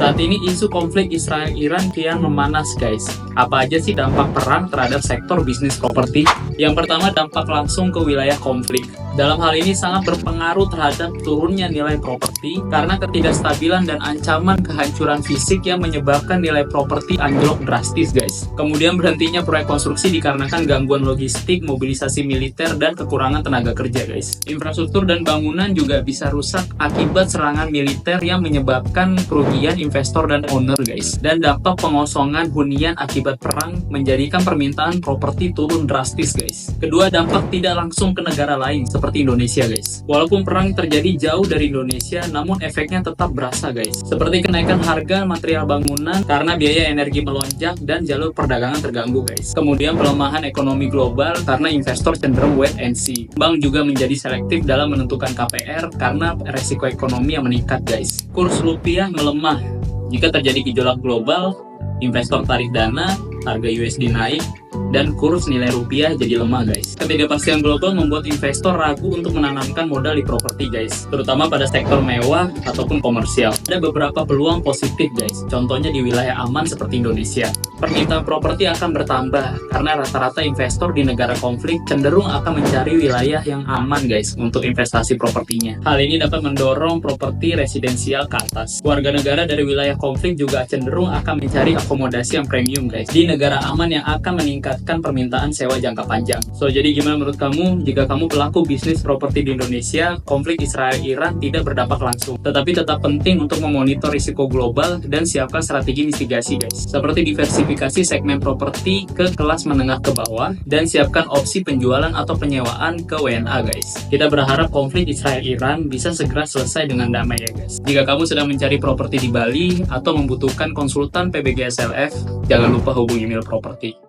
Saat ini isu konflik Israel-Iran kian memanas guys. Apa aja sih dampak perang terhadap sektor bisnis properti? Yang pertama, dampak langsung ke wilayah konflik. Dalam hal ini sangat berpengaruh terhadap turunnya nilai properti karena ketidakstabilan dan ancaman kehancuran fisik yang menyebabkan nilai properti anjlok drastis guys. Kemudian berhentinya proyek konstruksi dikarenakan gangguan logistik, mobilisasi militer, dan kekurangan tenaga kerja guys. Infrastruktur dan bangunan juga bisa rusak akibat serangan militer yang menyebabkan kerugian investor dan owner guys. Dan dampak pengosongan hunian akibat perang menjadikan permintaan properti turun drastis guys. Kedua, dampak tidak langsung ke negara lain seperti Indonesia guys. Walaupun perang terjadi jauh dari Indonesia, namun efeknya tetap berasa guys. Seperti kenaikan harga material bangunan karena biaya energi melonjak dan jalur perdagangan terganggu guys. Kemudian pelemahan ekonomi global karena investor cenderung wait and see. Bank juga menjadi selektif dalam menentukan KPR karena resiko ekonomi yang meningkat guys. Kurs rupiah melemah. Jika terjadi gejolak global, investor tarik dana, harga USD naik, dan kurs nilai rupiah jadi lemah guys. Ketidakpastian global membuat investor ragu untuk menanamkan modal di properti guys, terutama pada sektor mewah ataupun komersial. Ada beberapa peluang positif guys, contohnya di wilayah aman seperti Indonesia. Permintaan properti akan bertambah karena rata-rata investor di negara konflik cenderung akan mencari wilayah yang aman guys untuk investasi propertinya. Hal ini dapat mendorong properti residensial ke atas. Warga negara dari wilayah konflik juga cenderung akan mencari akomodasi yang premium guys di negara aman yang akan meningkatkan permintaan sewa jangka panjang. So, jadi gimana menurut kamu jika kamu pelaku bisnis properti di Indonesia, konflik Israel-Iran tidak berdampak langsung, tetapi tetap penting untuk memonitor risiko global dan siapkan strategi mitigasi guys, seperti diversifikasi segmen properti ke kelas menengah ke bawah dan siapkan opsi penjualan atau penyewaan ke WNA guys. Kita berharap konflik Israel-Iran bisa segera selesai dengan damai ya guys. Jika kamu sedang mencari properti di Bali atau membutuhkan konsultan PBG SLF, jangan lupa hubungi Mil Property.